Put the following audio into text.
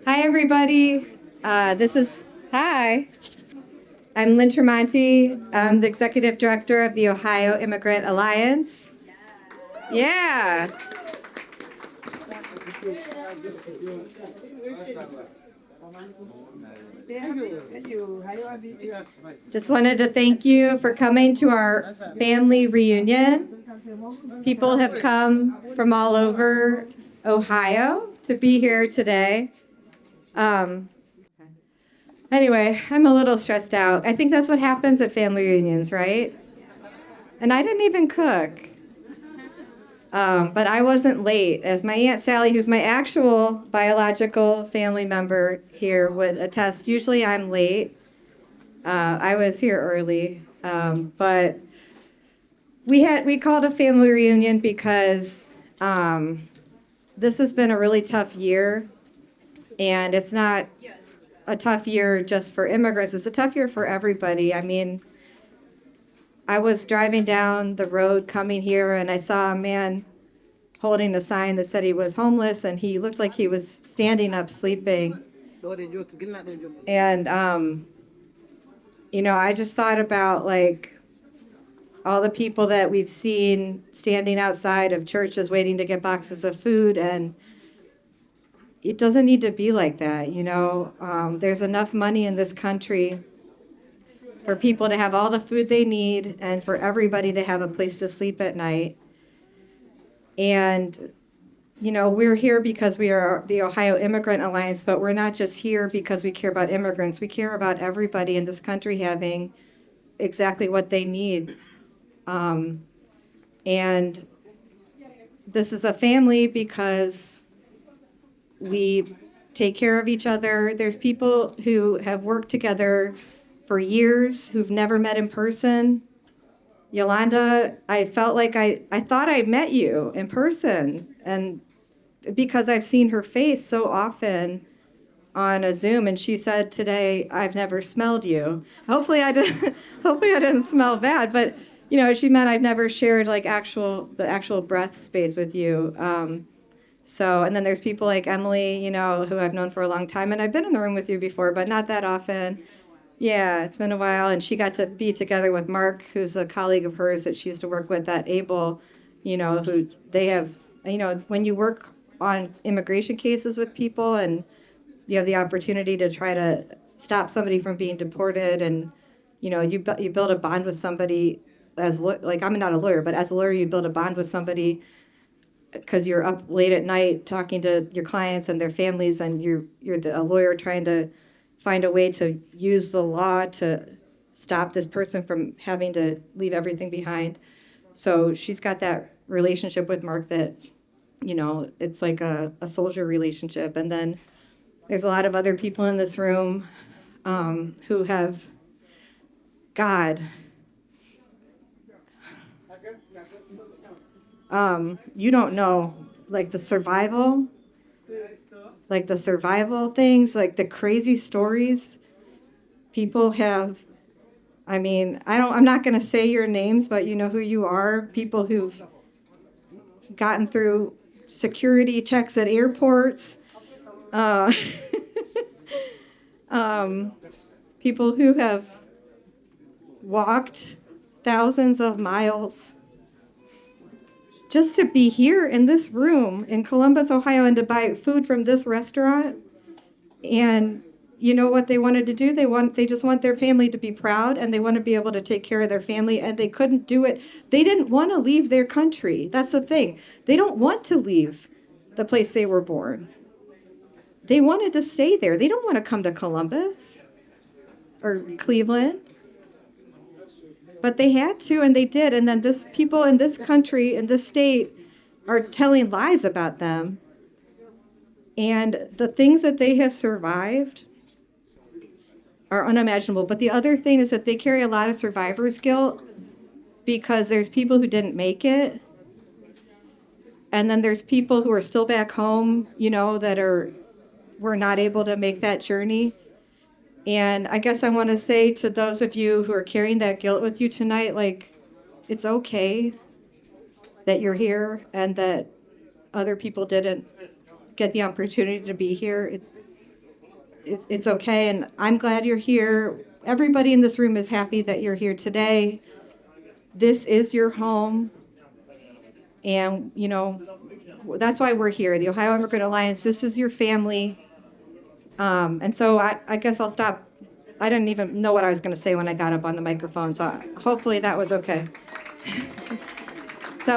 Hi, everybody. Hi. I'm Lynn Tramonte. I'm the Executive Director of the Ohio Immigrant Alliance. Yeah. Just wanted to thank you for coming to our family reunion. People have come from all over Ohio to be here today. Um, Anyway, I'm a little stressed out. I think that's what happens at family reunions, right? And I didn't even cook. But I wasn't late. As my Aunt Sally, who's my actual biological family member here, would attest, usually I'm late. I was here early. But we called a family reunion because this has been a really tough year. And it's not a tough year just for immigrants. It's a tough year for everybody. I mean, I was driving down the road coming here and I saw a man holding a sign that said he was homeless and he looked like he was standing up sleeping. And, I just thought about like all the people that we've seen standing outside of churches waiting to get boxes of food, and it doesn't need to be like that. There's enough money in this country for people to have all the food they need and for everybody to have a place to sleep at night. And, we're here because we are the Ohio Immigrant Alliance, but we're not just here because we care about immigrants. We care about everybody in this country having exactly what they need. And this is a family because we take care of each other. There's people who have worked together for years who've never met in person. Yolanda, I felt like I thought I met you in person, and because I've seen her face so often on a Zoom, and she said today, I've never smelled you. Hopefully I didn't smell bad, but she meant I've never shared like the actual breath space with you. And then there's people like Emily, who I've known for a long time, and I've been in the room with you before, but not that often. Yeah, it's been a while, and she got to be together with Mark, who's a colleague of hers that she used to work with at Able, who they have, when you work on immigration cases with people and you have the opportunity to try to stop somebody from being deported, and, you build a bond with somebody like, I'm not a lawyer, but as a lawyer, you build a bond with somebody because you're up late at night talking to your clients and their families, and you're a lawyer trying to find a way to use the law to stop this person from having to leave everything behind. So she's got that relationship with Mark that, it's like a soldier relationship. And then there's a lot of other people in this room who have, God, you don't know, like the survival things, like the crazy stories people have. I mean, I'm not going to say your names, but you know who you are. People who've gotten through security checks at airports. People who have walked thousands of miles just to be here in this room in Columbus, Ohio, and to buy food from this restaurant. And you know what they wanted to do? They just want their family to be proud, and they want to be able to take care of their family, and they couldn't do it. They didn't want to leave their country. That's the thing. They don't want to leave the place they were born. They wanted to stay there. They don't want to come to Columbus or Cleveland. But they had to, and they did. And then people in this country, in this state, are telling lies about them. And the things that they have survived are unimaginable. But the other thing is that they carry a lot of survivor's guilt because there's people who didn't make it. And then there's people who are still back home, that were not able to make that journey. And I guess I want to say to those of you who are carrying that guilt with you tonight, like, it's okay that you're here and that other people didn't. get the opportunity to be here, it's okay, and I'm glad you're here. Everybody in this room is happy that you're here today. This is your home, and, you know, that's why we're here. The Ohio Immigrant Alliance, this is your family. And so I guess I'll stop. I didn't even know what I was going to say when I got up on the microphone, so hopefully that was okay.